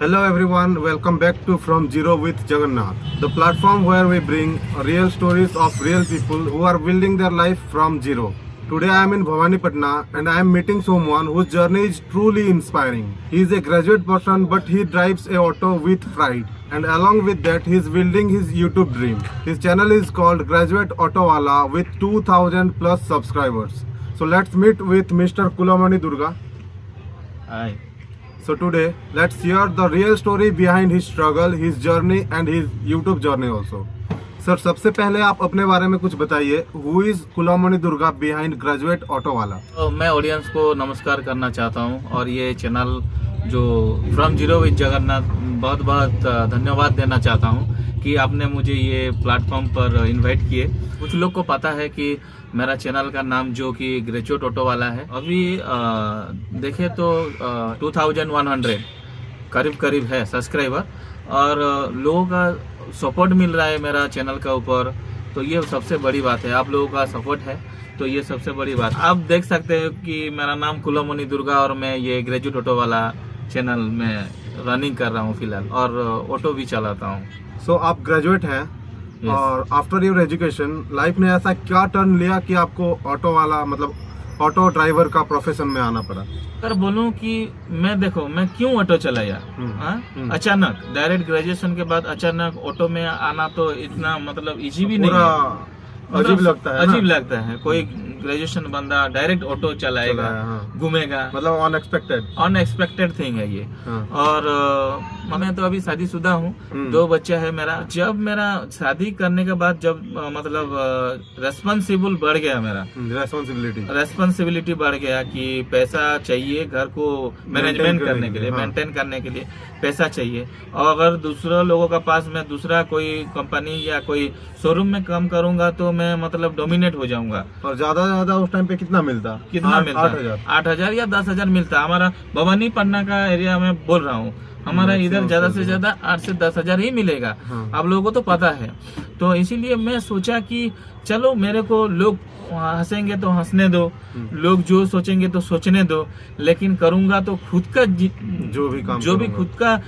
Hello everyone, welcome back to From Zero with Jagannath, the platform where we bring real stories of real people who are building their life from zero. Today I am in Bhawanipatna and I am meeting someone whose journey is truly inspiring. He is a graduate person but he drives a auto with pride, and along with that he is building his YouTube dream. His channel is called Graduate Autowala with 2000 plus subscribers. So let's meet with Mr. Kulamani Durga. Hi. So today, let's hear the real story behind his struggle, his journey and his YouTube journey also. Sir, सबसे पहले आप अपने बारे में कुछ बताइए. Who is कुलामणि Durga behind Graduate Autowala? तो मैं ऑडियंस को नमस्कार करना चाहता हूं और ये चैनल जो फ्रॉम जीरो विद जगन्नाथ, बहुत बहुत धन्यवाद देना चाहता हूं कि आपने मुझे ये प्लेटफॉर्म पर इनवाइट किए. कुछ लोग को पता है कि मेरा चैनल का नाम जो कि ग्रेजुएट ऑटोवाला है. अभी देखे तो 2100 करीब है सब्सक्राइबर और लोगों का सपोर्ट मिल रहा है मेरा चैनल का ऊपर. तो ये सबसे बड़ी बात है, आप लोगों का सपोर्ट है तो ये सबसे बड़ी बात. आप देख सकते हैं कि मेरा नाम कुलामणि दुर्गा और मैं ये ग्रेजुएट ऑटोवाला चैनल में रनिंग कर रहा हूँ फिलहाल और ऑटो भी चलाता हूँ. सो आप ग्रेजुएट हैं और आफ्टर योर एजुकेशन लाइफ ने ऐसा क्या टर्न लिया कि आपको ऑटो वाला मतलब ऑटो ड्राइवर का प्रोफेशन में आना पड़ा? अगर बोलूं कि मैं क्यों ऑटो चलाया, अचानक डायरेक्ट ग्रेजुएशन के बाद अचानक ऑटो में आना तो इतना मतलब इजी भी नहीं है. अजीब लगता है कोई ग्रेजुएशन बंदा डायरेक्ट ऑटो चलाएगा, घूमेगा, मतलब अनएक्सपेक्टेड थिंग है ये. और मैं तो अभी शादीशुदा हूँ, 2 बच्चा है मेरा. जब मेरा शादी करने के बाद जब मतलब रेस्पॉन्सिबल बढ़ गया, मेरा रेस्पॉन्सिबिलिटी बढ़ गया कि पैसा चाहिए घर को मैनेजमेंट करने के लिए, मेंटेन करने के लिए पैसा चाहिए. और अगर दूसरा लोगों का पास मैं दूसरा कोई कंपनी या कोई शोरूम में काम करूंगा तो मैं मतलब डोमिनेट हो जाऊंगा. और ज्यादा उस टाइम पे कितना मिलता 8,000 या 10,000 मिलता. हमारा भवानीपटना का एरिया में बोल रहा हूँ, हमारा इधर ज्यादा से ज्यादा 8 से 10,000 ही मिलेगा. आप लोगों को तो पता है. तो इसीलिए मैं सोचा कि चलो मेरे को लोग हंसेंगे तो हंसने दो, लोग जो सोचेंगे तो सोचने दो, लेकिन करूंगा तो खुद का जो भी खुद का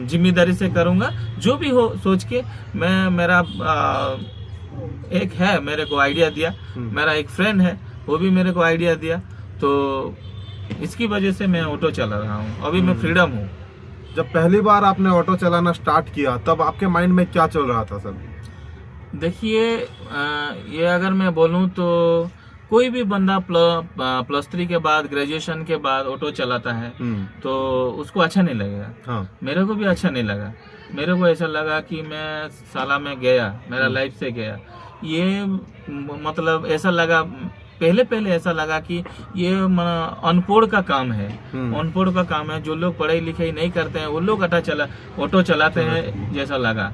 जिम्मेदारी से करूंगा. जो भी हो सोच के मेरा एक है मेरे को आइडिया दिया, मेरा एक फ्रेंड है वो भी मेरे को आइडिया दिया. तो इसकी वजह से मैं ऑटो चला रहा हूँ. अभी मैं फ्रीडम हूँ. जब पहली बार आपने ऑटो चलाना स्टार्ट किया तब आपके माइंड में क्या चल रहा था सर? देखिए, ये अगर मैं बोलूं तो कोई भी बंदा +3 के बाद, ग्रेजुएशन के बाद ऑटो चलाता है तो उसको अच्छा नहीं लगेगा. मेरे को भी अच्छा नहीं लगा. मेरे को ऐसा लगा कि मैं साला में गया, मेरा लाइफ से गया. ये मतलब ऐसा लगा, पहले ऐसा लगा कि ये अनपढ़ का काम है. अनपढ़ का काम है. जो लोग पढ़ाई लिखाई नहीं करते हैं वो लोग ऑटो चलाते हैं जैसा लगा.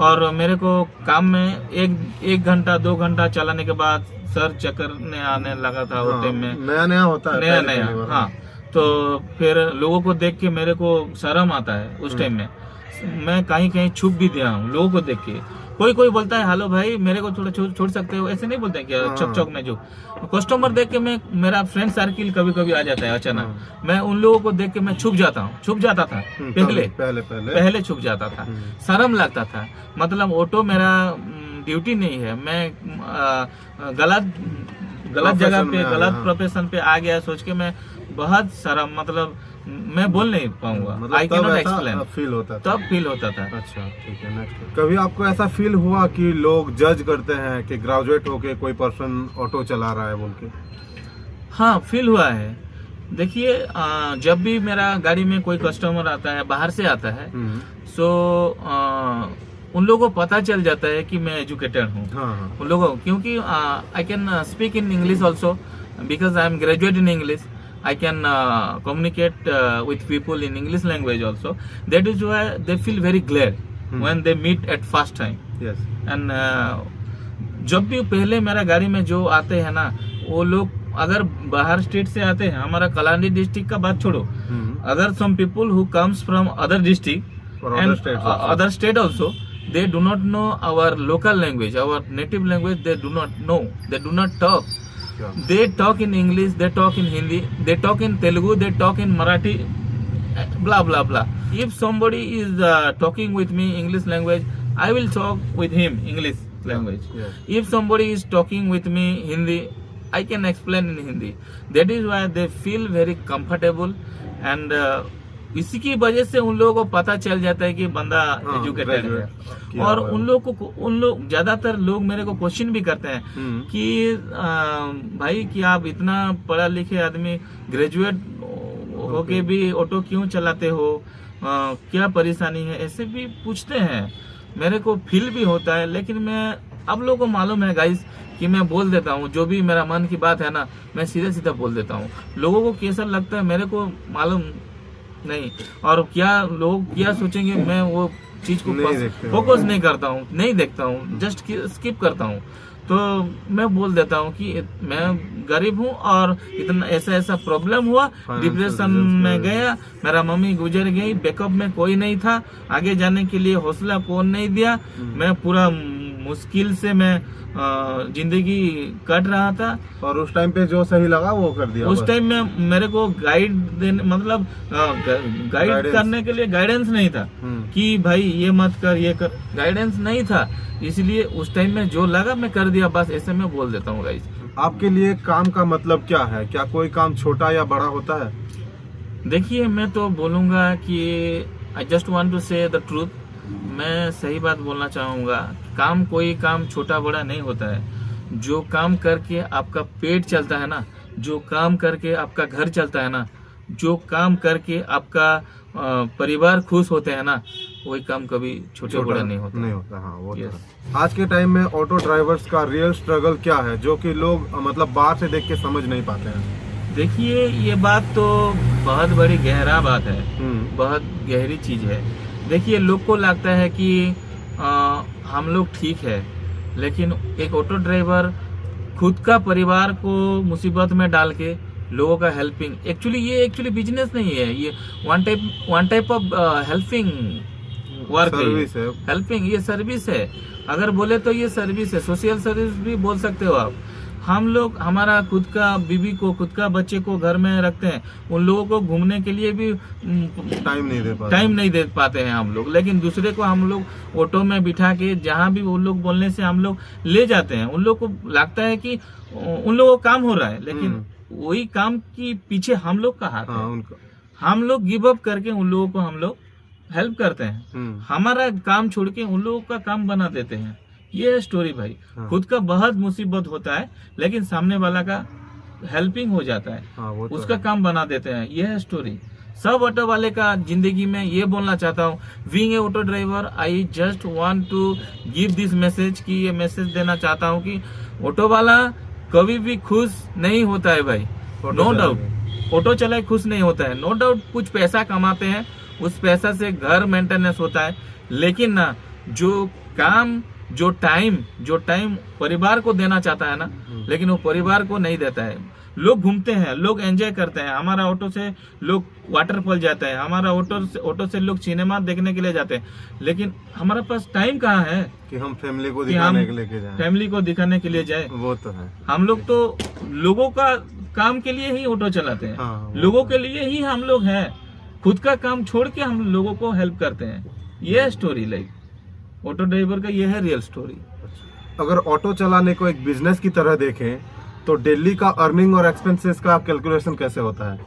और मेरे को काम में एक घंटा 2 घंटा चलाने के बाद सर चक्कर आने लगा था. वो टाइम में नया होता है, नया. हाँ, तो फिर लोगों को देख के मेरे को शर्म आता है. उस टाइम में मैं कहीं छुप भी दिया हूँ लोगों को देख के. कोई बोलता है हेलो भाई मेरे को थोड़ा छोड़ सकते हो, ऐसे नहीं बोलते हैं क्या चौक में. जो कस्टमर देख के मेरा फ्रेंड सर्किल कभी आ जाता है अचानक. मैं उन लोगों को देख के मैं छुप जाता था. पहले छुप जाता था. शर्म लगता था. मतलब ऑटो मेरा ड्यूटी नहीं है. मैं गलत जगह पे, गलत प्रोफेशन पे आ गया सोच के मैं बहुत शर्म, मतलब मैं बोल नहीं पाऊंगा. आई कैन नॉट एक्सप्लेन. तब फील होता था. अच्छा, ठीक है. नेक्स्ट, कभी आपको ऐसा फील हुआ कि लोग जज करते हैं कि ग्रेजुएट होके कोई पर्सन ऑटो चला रहा है बोल के? हाँ, फील हुआ है. देखिए, जब भी मेरा गाड़ी में कोई कस्टमर आता है, बाहर से आता है, सो उन लोगों को पता चल जाता है कि मैं एजुकेटेड हूँ. उन लोगों को, क्योंकि I can speak in English also because I am graduate in English. I can communicate with people in English language also. That is why they feel very glad when they meet at first time. Yes. And जब भी पहले मेरा गाड़ी में जो आते हैं ना, वो लोग अगर बाहर स्टेट से आते हैं, हमारा कलानी डिस्ट्रिक्ट का बात छोड़ो, अगर some people who comes from other district and other state also, they do not know our local language, our native language. They do not know. They do not talk. They talk in English, they talk in Hindi, they talk in Telugu, they talk in Marathi, blah blah blah. if somebody is talking with me English language, I will talk with him English language. Yes. If somebody is talking with me Hindi, I can explain in Hindi. That is why they feel very comfortable and इसी की वजह से उन लोगों को पता चल जाता है कि बंदा एजुकेटेड है। किया और हुआ है। उन लोग ज्यादातर लोग मेरे को क्वेश्चन भी करते हैं कि भाई कि आप इतना पढ़ा लिखे आदमी ग्रेजुएट होके भी ऑटो क्यों चलाते हो, क्या परेशानी है, ऐसे भी पूछते हैं। मेरे को फील भी होता है, लेकिन मैं आप लोगों को मालूम है गाइस कि मैं बोल देता हूँ जो भी मेरा मन की बात है ना, मैं सीधा सीधा बोल देता हूँ। लोगों को कैसा लगता है मेरे को मालूम नहीं, और क्या लोग क्या सोचेंगे मैं वो चीज को फोकस नहीं करता हूँ, नहीं देखता हूँ, जस्ट स्किप करता हूँ। तो मैं बोल देता हूँ कि मैं गरीब हूँ और इतना ऐसा प्रॉब्लम हुआ, डिप्रेशन में गया, मेरा मम्मी गुजर गई, बैकअप में कोई नहीं था, आगे जाने के लिए हौसला कौन नहीं दिया, मैं पूरा मुश्किल से मैं जिंदगी कट रहा था। और उस टाइम पे जो सही लगा वो कर दिया। उस टाइम में मेरे को गाइड देने मतलब गाइड करने के लिए गाइडेंस नहीं था कि भाई ये मत कर, ये कर, गाइडेंस नहीं था, इसलिए उस टाइम में जो लगा मैं कर दिया, बस ऐसे मैं बोल देता हूँ गाइस। आपके लिए काम का मतलब क्या है? क्या कोई काम छोटा या बड़ा होता है? देखिए मैं तो बोलूँगा कि आई जस्ट वांट टू से द ट्रूथ, मैं सही बात बोलना चाहूँगा। काम कोई काम छोटा बड़ा नहीं होता है। जो काम करके आपका पेट चलता है ना, जो काम करके आपका घर चलता है ना, जो काम करके आपका परिवार खुश होते हैं ना, वही काम कभी छोटे बड़ा नहीं होता। हाँ, वो तो है। आज के टाइम में ऑटो ड्राइवर्स का रियल स्ट्रगल क्या है जो कि लोग मतलब बाहर से देख के समझ नहीं पाते हैं? देखिए ये बात तो बहुत बड़ी गहरा बात है, बहुत गहरी चीज है। देखिए लोग को लगता है कि हम लोग ठीक है, लेकिन एक ऑटो ड्राइवर खुद का परिवार को मुसीबत में डाल के लोगों का हेल्पिंग, एक्चुअली बिजनेस नहीं है, ये one type of helping work है। हेल्पिंग ये सर्विस है, अगर बोले तो ये सर्विस है, सोशल सर्विस भी बोल सकते हो आप। हम लोग हमारा खुद का बीवी को, खुद का बच्चे को घर में रखते हैं, उन लोगों को घूमने के लिए भी टाइम नहीं दे पाते हैं हम लोग, लेकिन दूसरे को हम लोग ऑटो में बिठा के जहाँ भी उन लोग बोलने से हम लोग ले जाते हैं। उन लोग को लगता है कि उन लोगों को काम हो रहा है, लेकिन वही काम की पीछे हम लोग का हाथ है। हम लोग गिव अप करके उन लोगों को हम लोग हेल्प करते हैं, हमारा काम छोड़ के उन लोगों का काम बना देते हैं। ये है स्टोरी भाई। खुद का बहुत मुसीबत होता है, लेकिन सामने वाला का हेल्पिंग हो जाता है, तो उसका काम बना देते हैं। ये है स्टोरी। सब ऑटो वाले का जिंदगी में ये बोलना चाहता हूँ, being a auto driver I just want to give this message, कि ये मैसेज देना चाहता हूँ कि ऑटो वाला कभी भी खुश नहीं होता है भाई। नो डाउट ऑटो चलाए खुश नहीं होता है, नो डाउट कुछ पैसा कमाते हैं, उस पैसा से घर मेंटेनेंस होता है, लेकिन ना जो टाइम परिवार को देना चाहता है ना, लेकिन वो परिवार को नहीं देता है। लोग घूमते हैं, लोग एंजॉय करते हैं, हमारा ऑटो से लोग वाटरफॉल जाते हैं, हमारा ऑटो से लोग सिनेमा देखने के लिए जाते हैं, लेकिन हमारे पास टाइम कहाँ है कि हम फैमिली को दिखाने के लिए जाएं। फैमिली को दिखाने के लिए जाए। वो तो है। हम लोग तो लोगों का काम के लिए ही ऑटो चलाते हैं, लोगों के लिए ही हम लोग हैं। खुद का काम छोड़ के हम लोगों को हेल्प करते हैं। ये है स्टोरी, लाइक ऑटो ड्राइवर का ये है रियल स्टोरी। अगर ऑटो चलाने को एक बिजनेस की तरह देखें तो डेली का अर्निंग और एक्सपेंसेस का कैलकुलेशन कैसे होता है?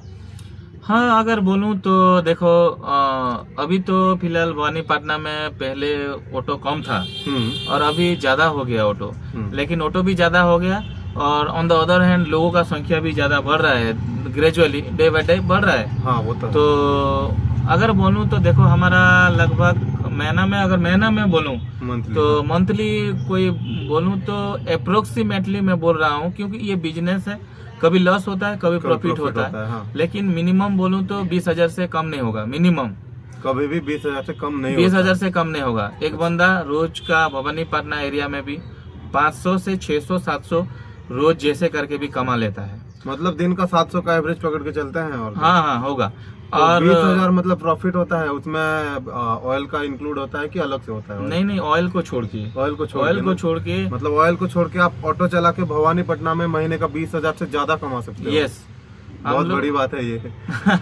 हाँ, अगर बोलूं तो देखो अभी तो फिलहाल भवानीपटना में पहले ऑटो कम था और अभी ज्यादा हो गया ऑटो, लेकिन ऑटो भी ज्यादा हो गया और ऑन द अदर हैंड लोगों का संख्या भी ज्यादा बढ़ रहा है, ग्रेजुअली डे बाय डे बढ़ रहा है। हाँ, वो तो अगर बोलूं तो देखो हमारा लगभग महीना में बोलूं तो मंथली कोई बोलूं तो अप्रोक्सीमेटली मैं बोल रहा हूं, क्योंकि ये बिजनेस है, कभी लॉस होता है कभी प्रॉफिट होता है। हाँ। लेकिन मिनिमम बोलूं तो 20,000 से कम नहीं होगा। मिनिमम कभी भी 20,000 से कम नहीं 20,000 से कम नहीं होगा। एक बंदा रोज का भवानीपटना एरिया में भी 500 से 600 700 रोज जैसे करके भी कमा लेता है। मतलब दिन का 700 का एवरेज पकड़ के चलते हैं। और हाँ होगा। तो और 20,000 मतलब प्रॉफिट होता है, उसमें ऑयल का इंक्लूड होता है कि अलग से होता है? नहीं, ऑयल को छोड़ के मतलब ऑयल को छोड़ के आप ऑटो चला के भवानीपटना में महीने का 20,000 से ज्यादा कमा सकते हैं। यस, बहुत लोग- बड़ी बात है ये।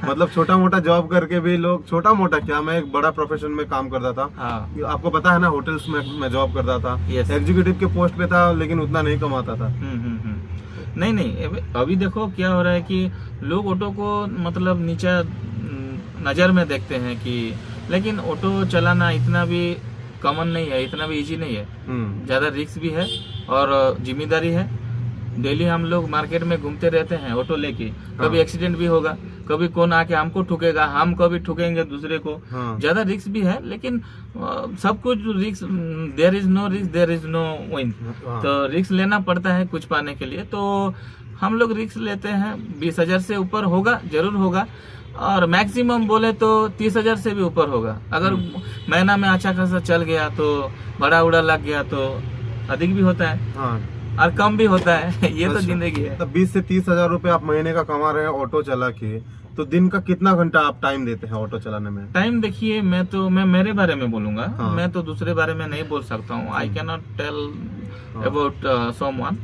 मतलब छोटा मोटा जॉब करके भी लोग, छोटा मोटा क्या, मैं एक बड़ा प्रोफेशन में काम करता था। हाँ आपको पता है ना, होटल्स में मैं जॉब करता था, Yes. एग्जीक्यूटिव के पोस्ट पे था, लेकिन उतना नहीं कमाता था। नहीं नहीं, अभी देखो क्या हो रहा है कि लोग ऑटो को मतलब नीचा नज़र में देखते हैं कि, लेकिन ऑटो चलाना इतना भी कॉमन नहीं है, इतना भी इजी नहीं है। ज़्यादा रिस्क भी है और जिम्मेदारी है। डेली हम लोग मार्केट में घूमते रहते हैं ऑटो लेके, कभी एक्सीडेंट भी होगा, कभी कौन आके हमको ठुकेगा, हम कभी ठुकेंगे दूसरे को। हाँ। ज्यादा रिस्क भी है, लेकिन सब कुछ risk, there is no risk there is no win. हाँ। तो रिस्क लेना पड़ता है कुछ पाने के लिए, तो हम लोग रिस्क लेते हैं। 20,000 से ऊपर होगा, जरूर होगा, और मैक्सिमम बोले तो 30,000 से भी ऊपर होगा। अगर महीना में अच्छा खासा चल गया तो, बड़ा उड़ा लग गया तो अधिक भी होता है हाँ। और कम भी होता है। ये तो अच्छा। जिंदगी है। तब 20 से 30,000 रुपए आप महीने का कमा रहे हैं ऑटो चला के, तो दिन का कितना घंटा आप टाइम देते हैं ऑटो चलाने में? टाइम देखिए, मैं मेरे बारे में बोलूंगा। हाँ। मैं तो दूसरे बारे में नहीं बोल सकता हूँ। I can not tell about someone.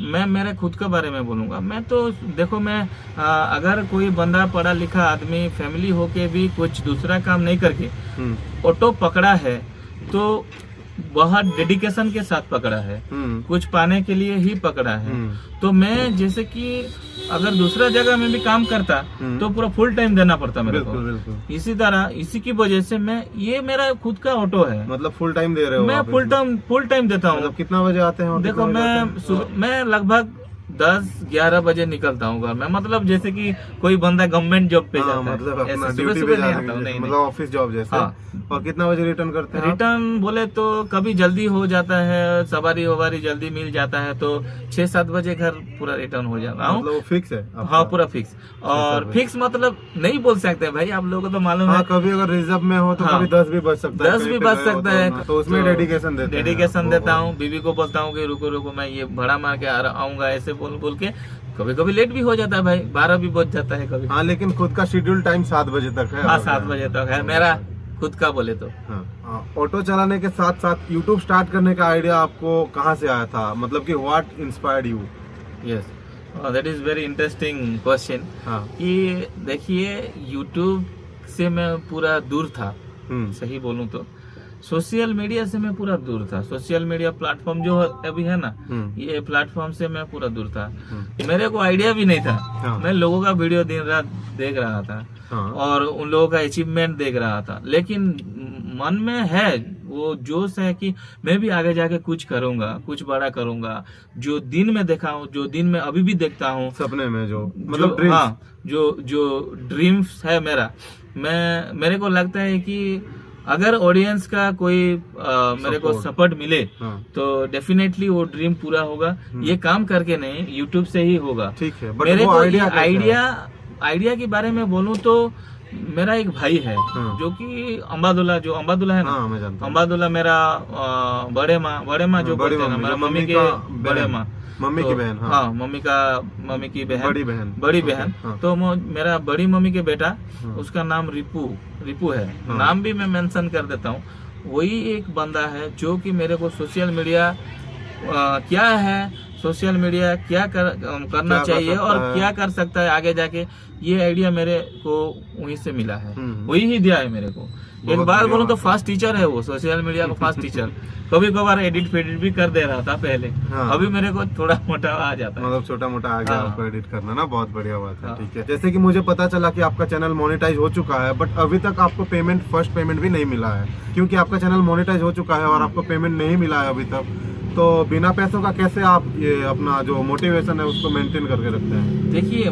मैं मेरे खुद के बारे में बोलूंगा। मैं तो देखो, मैं अगर कोई बंदा पढ़ा लिखा आदमी फैमिली होके भी कुछ दूसरा काम नहीं करके ऑटो पकड़ा है तो बहुत डेडिकेशन के साथ पकड़ा है, कुछ पाने के लिए ही पकड़ा है। तो मैं जैसे कि अगर दूसरा जगह में भी काम करता तो पूरा फुल टाइम देना पड़ता मेरे को। बिल्कुल बिल्कुल। इसी तरह, इसी की वजह से मैं, ये मेरा खुद का ऑटो है। मतलब फुल टाइम दे रहे हो मैं आप फुल टाइम देता हूँ। मतलब कितना बजे आते हैं और देखो, कितना बजे जाते हैं? मैं लगभग 10-11 बजे निकलता हूँ घर में। मतलब जैसे कि कोई बंदा गवर्नमेंट जॉब पे हाँ, जाता मतलब है, अपना ऐसे ड्यूटी सुबह पे नहीं जाने आता हूँ। के नहीं लिए, नहीं। मतलब ऑफिस जॉब जैसे। हाँ। और कितना बजे रिटर्न करते हैं आप? रिटर्न बोले तो कभी जल्दी हो जाता है, सवारी ववारी जल्दी मिल जाता है तो 6-7 बजे घर पूरा रिटर्न हो जाता हूँ। मतलब वो फिक्स है आपका? हाँ, पूरा फिक्स। और बजे। फिक्स मतलब नहीं बोल सकते भाई, आप लोगों को तो मालूम हाँ, है। कभी अगर रिजर्व में हो तो हाँ। कभी 10 भी बच सकता है, 10 कहीं भी पे बच गए हो सकता है, तो उसमें डेडिकेशन देते हैं। डेडिकेशन देता वो- हूँ। बीवी को बोलता हूँ कि रुको रुको, मैं ये भाड़ा मार के आऊंगा, ऐसे बोल के। कभी कभी लेट भी हो जाता है भाई, 12 भी बज जाता है कभी। हाँ, लेकिन खुद का शेड्यूल टाइम 7 बजे तक है। हाँ, 7 बजे तक है मेरा खुद का बोले तो। हाँ। ऑटो चलाने के साथ साथ यूट्यूब स्टार्ट करने का आइडिया आपको कहाँ से आया था? मतलब कि what inspired you? Yes, that is very interesting question. हाँ। कि देखिए, यूट्यूब से मैं पूरा दूर था, हम्म। सही बोलूं तो। सोशल मीडिया से मैं पूरा दूर था। सोशल मीडिया प्लेटफॉर्म जो अभी है ना, ये प्लेटफॉर्म से मैं पूरा दूर था। मेरे को आइडिया भी नहीं था। हाँ। मैं लोगों का वीडियो दिन रात देख रहा था हाँ। और उन लोगों का अचीवमेंट देख रहा था, लेकिन मन में है वो जोश है कि मैं भी आगे जाके कुछ करूंगा, कुछ बड़ा करूंगा। जो दिन में देखा हूँ, जो दिन में अभी भी देखता हूँ, सपने में जो मतलब ड्रीम्स। हाँ, जो ड्रीम्स है मेरा, मेरे को लगता है कि अगर ऑडियंस का कोई मेरे को सपोर्ट मिले हाँ। तो डेफिनेटली वो ड्रीम पूरा होगा। ये काम करके नहीं, यूट्यूब से ही होगा। ठीक है, बट मेरे वो को आइडिया आइडिया के बारे में बोलूं तो मेरा एक भाई है जो कि अंबादुल्ला है ना। हाँ, मैं जानता हूँ। अंबादुल्ला मेरा बड़े माँ जो बोलते हैं ना, मेरा मम्मी के बड़े माँ, मम्मी की बहन। हाँ। हाँ, मम्मी की बहन, बड़ी बहन। हाँ। तो मेरा बड़ी मम्मी के बेटा, हाँ। उसका नाम रिपू है। हाँ। नाम भी मैं मेंशन कर देता हूँ। वही एक बंदा है जो कि मेरे को सोशल मीडिया क्या है, सोशल मीडिया क्या करना चाहिए और क्या कर सकता है आगे जाके, ये आइडिया मेरे को वहीं से मिला है। वही ही दिया है मेरे को। एक बार बोलूं तो फास्ट टीचर है वो, सोशल मीडिया का फास्ट टीचर। कभी कभार एडिट भी कर दे रहा था पहले। हाँ। अभी मेरे को थोड़ा मोटा आ जाता है। मतलब छोटा मोटा आ गया हाँ। आपको एडिट करना ना, बहुत बढ़िया बात है। हाँ। ठीक है, जैसे कि मुझे पता चला कि आपका चैनल मोनेटाइज हो चुका है, बट अभी तक आपको फर्स्ट पेमेंट भी नहीं मिला है, क्योंकि आपका चैनल मोनेटाइज हो चुका है और आपको पेमेंट नहीं मिला है अभी तक। तो बिना पैसों का कैसे आप ये अपना जो मोटिवेशन है उसको मेंटेन करके रखते हैं? देखिए,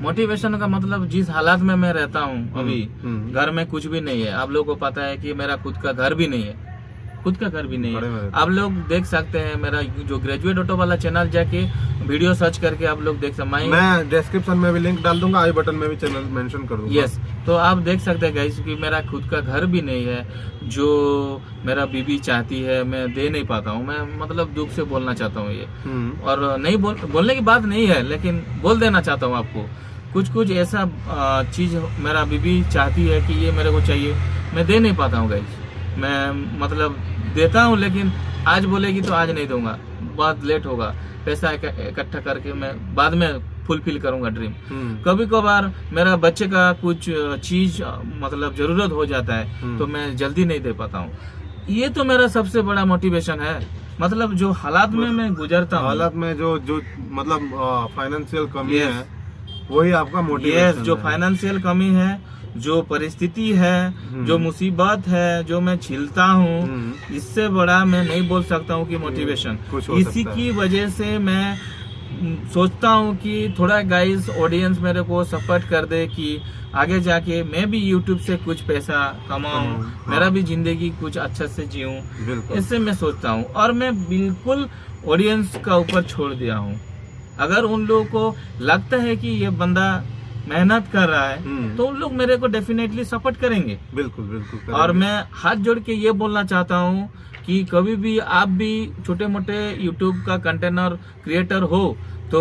मोटिवेशन का मतलब जिस हालात में मैं रहता हूँ अभी, घर में कुछ भी नहीं है। आप लोगों को पता है कि मेरा खुद का घर भी नहीं है, आप लोग देख सकते हैं मेरा जो ग्रेजुएट ऑटो वाला चैनल, जाके वीडियो सर्च करके आप लोग देख सकते हैं। मैं डिस्क्रिप्शन में भी लिंक डाल दूंगा, आई बटन में भी चैनल मेंशन कर दूंगा। यस, तो आप देख सकते हैं गाइस कि मेरा खुद का घर भी नहीं है, जो मेरा बीबी चाहती है मैं दे नहीं पाता हूँ। मैं मतलब दुख से बोलना चाहता हूँ ये, और नहीं बोलने की बात नहीं है, लेकिन बोल देना चाहता हूँ आपको। कुछ ऐसा चीज मेरा बीबी चाहती है कि ये मेरे को चाहिए, मैं दे नहीं पाता हूँ गाइस। मैं मतलब देता हूँ, लेकिन आज बोलेगी तो आज नहीं दूंगा, बहुत लेट होगा। पैसा इकट्ठा करके मैं बाद में फुलफिल करूंगा ड्रीम। कभी कभार मेरा बच्चे का कुछ चीज मतलब जरूरत हो जाता है तो मैं जल्दी नहीं दे पाता हूँ। ये तो मेरा सबसे बड़ा मोटिवेशन है। मतलब जो हालात में मैं गुजरता हूँ, हालात में जो मतलब फाइनेंशियल कमी है, वही आपका मोटिवेशन है। जो फाइनेंशियल कमी है, जो परिस्थिति है, जो मुसीबत है, जो मैं झेलता हूँ, इससे बड़ा मैं नहीं बोल सकता हूँ कि मोटिवेशन। इसी की वजह से मैं सोचता हूँ कि थोड़ा गाइस ऑडियंस मेरे को सपोर्ट कर दे कि आगे जाके मैं भी यूट्यूब से कुछ पैसा कमाऊं, मेरा भी जिंदगी कुछ अच्छा से जीऊं। इससे मैं सोचता हूँ और मैं बिल्कुल ऑडियंस का ऊपर छोड़ दिया हूँ। अगर उन लोगों को लगता है कि ये बंदा मेहनत कर रहा है तो उन लोग मेरे को डेफिनेटली सपोर्ट करेंगे। बिल्कुल और मैं हाथ जोड़ के ये बोलना चाहता हूँ कि कभी भी आप भी छोटे मोटे यूट्यूब का कंटेनर क्रिएटर हो तो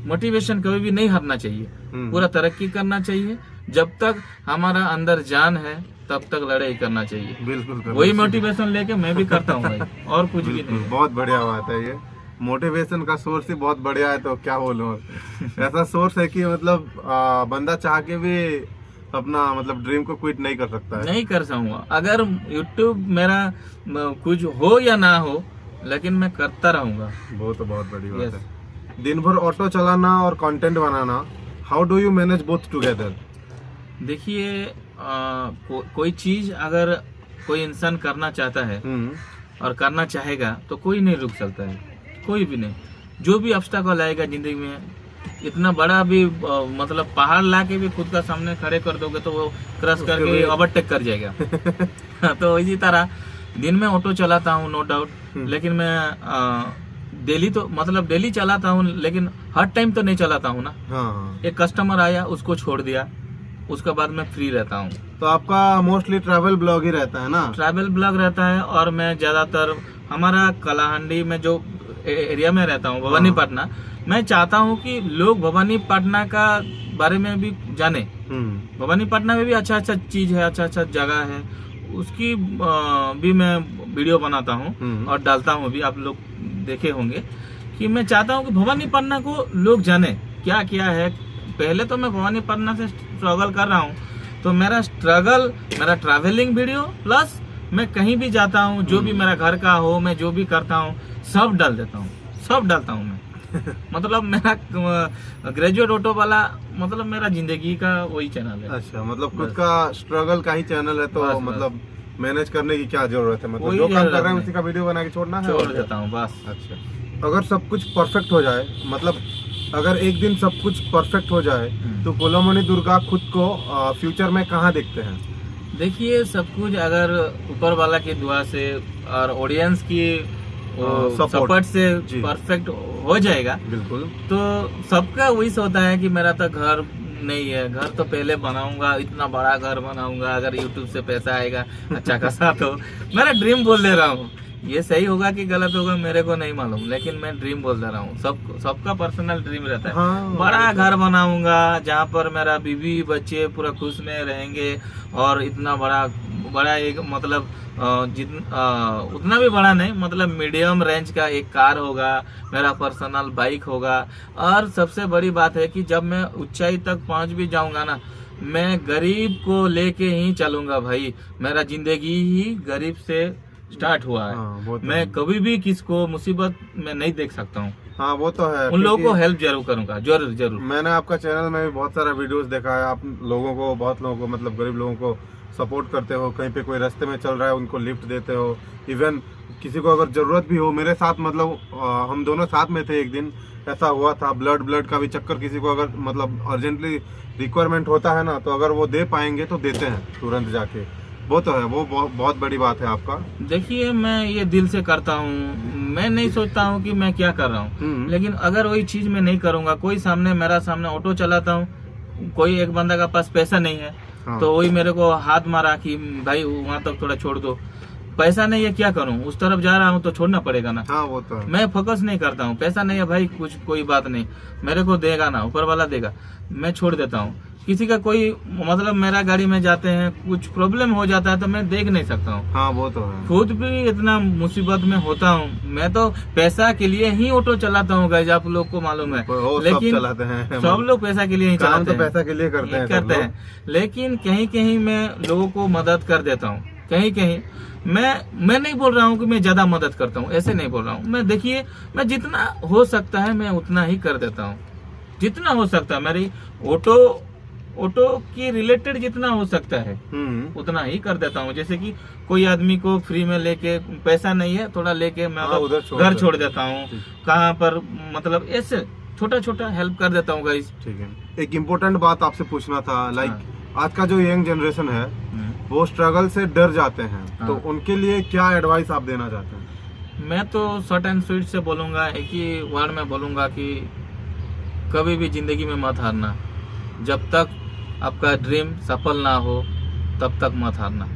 मोटिवेशन कभी भी नहीं हारना चाहिए, पूरा तरक्की करना चाहिए। जब तक हमारा अंदर जान है तब तक लड़ाई करना चाहिए। बिल्कुल वही मोटिवेशन लेके मैं भी करता हूँ भाई, और कुछ भी नहीं। बहुत बढ़िया बात है ये। मोटिवेशन का सोर्स ही बहुत बढ़िया है, तो क्या बोलूं। ऐसा सोर्स है कि मतलब बंदा चाह के भी अपना मतलब ड्रीम को क्विट नहीं कर सकता है। नहीं कर सकूंगा। अगर यूट्यूब मेरा कुछ हो या ना हो, लेकिन मैं करता रहूंगा। वो तो बहुत बड़ी बात है। दिन भर ऑटो चलाना और content banana, how do you manage both together? देखिए कोई चीज अगर कोई इंसान करना चाहता है और करना चाहेगा तो कोई नहीं रुक सकता है, कोई भी नहीं। जो भी ऑब्स्टेकल आएगा जिंदगी में, इतना बड़ा भी मतलब पहाड़ ला के भी खुद का सामने खड़े कर दोगे तो वो क्रश करके ओवरटेक कर जाएगा। तो इसी तरह दिन में ऑटो चलाता हूँ नो डाउट, लेकिन मैं डेली तो मतलब डेली चलाता हूँ, लेकिन हर टाइम तो नहीं चलाता हूँ ना। एक कस्टमर आया उसको छोड़ दिया, उसके बाद मैं फ्री रहता हूँ। तो आपका मोस्टली ट्रैवल ब्लॉग ही रहता है ना? ट्रैवल ब्लॉग रहता है। और मैं ज्यादातर हमारा कलाहंडी में जो एरिया में रहता हूँ, भवानीपटना, मैं चाहता हूँ कि लोग भवानीपटना का बारे में भी जाने। भवानीपटना में भी अच्छा अच्छा चीज है, अच्छा अच्छा जगह है, उसकी भी मैं वीडियो बनाता हूँ और डालता हूँ भी। आप लोग देखे होंगे कि मैं चाहता हूँ कि भवानीपटना को लोग जाने क्या क्या है। पहले तो मैं भवानीपटना से स्ट्रगल कर रहा हूँ, तो मेरा स्ट्रगल, मेरा ट्रैवलिंग वीडियो प्लस मैं कहीं भी जाता हूँ, जो भी मेरा घर का हो, मैं जो भी करता हूँ सब डाल देता हूँ, सब डालता हूँ मैं। मतलब मेरा ग्रेजुएट ऑटो वाला मतलब मेरा जिंदगी का वही चैनल है। अच्छा, मतलब खुद का स्ट्रगल का ही चैनल है, तो मतलब मैनेज करने की क्या जरूरत है? मतलब जो काम कर रहे हैं उसी का वीडियो बना के छोड़ना है, छोड़ देता हूँ बस। अच्छा, अगर सब कुछ परफेक्ट हो जाए, मतलब अगर एक दिन सब कुछ परफेक्ट हो जाए तो कुलमणि दुर्गा खुद को फ्यूचर में कहाँ देखते हैं? देखिए, सब कुछ अगर ऊपर वाला की दुआ से और ऑडियंस की सपोर्ट से परफेक्ट हो जाएगा, बिल्कुल, तो सबका वही सोचता है कि मेरा तो घर नहीं है, घर तो पहले बनाऊंगा, इतना बड़ा घर बनाऊंगा अगर यूट्यूब से पैसा आएगा अच्छा खासा। तो मेरा ड्रीम बोल दे रहा हूँ, ये सही होगा कि गलत होगा मेरे को नहीं मालूम, लेकिन मैं ड्रीम बोल दे रहा हूँ। सबका पर्सनल ड्रीम रहता है। हाँ, बड़ा घर बनाऊंगा जहाँ पर मेरा बीवी बच्चे पूरा खुश में रहेंगे, और इतना बड़ा एक मतलब उतना भी बड़ा नहीं, मतलब मीडियम रेंज का एक कार होगा, मेरा पर्सनल बाइक होगा। और सबसे बड़ी बात है कि जब मैं ऊंचाई तक पहुंच भी जाऊंगा ना, मैं गरीब को लेके ही चलूंगा भाई। मेरा जिंदगी ही गरीब से स्टार्ट हुआ है। हाँ, मैं कभी भी किसको मुसीबत में नहीं देख सकता हूँ। हाँ, वो तो है। उन लोगों को हेल्प जरूर करूंगा, जरूर। मैंने आपका चैनल में भी बहुत सारा वीडियोस देखा है। आप लोगों को, बहुत लोगों को, मतलब गरीब लोगों को सपोर्ट करते हो। कहीं पे कोई रास्ते में चल रहा है उनको लिफ्ट देते हो। इवन किसी को अगर जरूरत भी हो, मेरे साथ मतलब हम दोनों साथ में थे, एक दिन ऐसा हुआ था। ब्लड का भी चक्कर, किसी को अगर मतलब अर्जेंटली रिक्वायरमेंट होता है ना, तो अगर वो दे पाएंगे तो देते हैं तुरंत जाके। वो तो है, वो बहुत बड़ी बात है आपका। देखिए, मैं ये दिल से करता हूँ, मैं नहीं सोचता हूँ कि मैं क्या कर रहा हूँ, लेकिन अगर वही चीज मैं नहीं करूँगा, कोई मेरा सामने ऑटो चलाता हूँ, कोई एक बंदा का पास पैसा नहीं है, हाँ, तो वही मेरे को हाथ मारा कि भाई वहाँ तक थोड़ा छोड़ दो, पैसा नहीं है क्या करूँ, उस तरफ जा रहा हूँ तो छोड़ना पड़ेगा ना। हाँ, वो तो है। मैं फोकस नहीं करता हूँ, पैसा नहीं है भाई, कोई बात नहीं, मेरे को देगा ना, ऊपर वाला देगा, मैं छोड़ देता हूँ। किसी का कोई मतलब मेरा गाड़ी में जाते हैं कुछ प्रॉब्लम हो जाता है तो मैं देख नहीं सकता हूँ। हाँ वो तो है। खुद भी इतना मुसीबत में होता हूँ। मैं तो पैसा के लिए ही ऑटो चलाता हूँ गाइस, आप लोग को मालूम है। वो सब लेकिन चलाते हैं, सब लोग पैसा के लिए ही काम चलाते तो हैं, पैसा के लिए करते हैं सब करते लोग। हैं। लेकिन कहीं कहीं मैं लोगों को मदद कर देता हूँ, कहीं कहीं मैं नहीं बोल रहा हूँ कि मैं ज्यादा मदद करता हूँ, ऐसे नहीं बोल रहा हूँ मैं। देखिए मैं जितना हो सकता है मैं उतना ही कर देता हूँ, जितना हो सकता है मेरी ऑटो की रिलेटेड जितना हो सकता है उतना ही कर देता हूँ। जैसे कि कोई आदमी को फ्री में लेके, पैसा नहीं है थोड़ा लेके मैं उधर घर छोड़ देता हूँ, कहाँ पर मतलब ऐसे छोटा छोटा हेल्प कर देता हूँ गाइस। ठीक है। एक इम्पोर्टेंट बात आपसे पूछना था, लाइक आज का जो यंग जनरेशन है वो स्ट्रगल से डर जाते हैं, तो उनके लिए क्या एडवाइस आप देना चाहते हैं? मैं तो शॉर्ट एंड स्वीट से बोलूंगा, एक ही वर्ड में बोलूंगा कि कभी भी जिंदगी में मत हारना। जब तक आपका ड्रीम सफल ना हो तब तक मत हारना।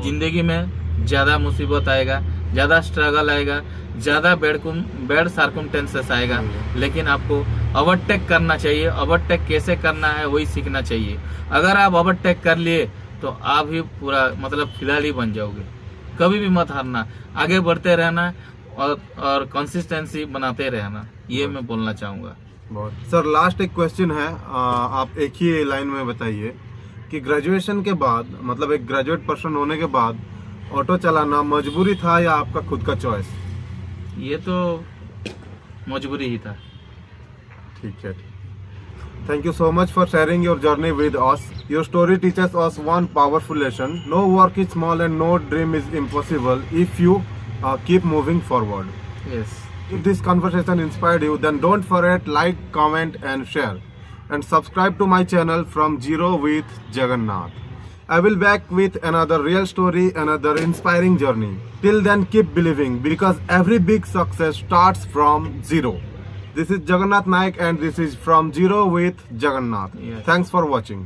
जिंदगी में ज्यादा मुसीबत आएगा, ज्यादा स्ट्रगल आएगा, ज्यादा बैड सर्कमस्टेंसेस आएगा, लेकिन आपको ओवरटेक करना चाहिए। ओवरटेक कैसे करना है वही सीखना चाहिए। अगर आप ओवरटेक कर लिए तो आप ही पूरा मतलब खिलाड़ी बन जाओगे। कभी भी मत हारना, आगे बढ़ते रहना और कंसिस्टेंसी बनाते रहना, ये मैं बोलना चाहूंगा। बहुत सर, लास्ट एक क्वेश्चन है, आप एक ही लाइन में बताइए कि ग्रेजुएशन के बाद, मतलब एक ग्रेजुएट पर्सन होने के बाद ऑटो चलाना मजबूरी था या आपका खुद का चॉइस? ये तो मजबूरी ही था। ठीक है। Thank you so much for sharing your journey with us. Your story teaches us one powerful lesson: no work is small and no dream is impossible if you keep moving forward. Yes. If this conversation inspired you, then don't forget like, comment and share. And subscribe to my channel From Zero with Jagannath. I will back with another real story, another inspiring journey. Till then, keep believing because every big success starts from zero. This is Jagannath Naik and this is From Zero with Jagannath. Yes. Thanks for watching.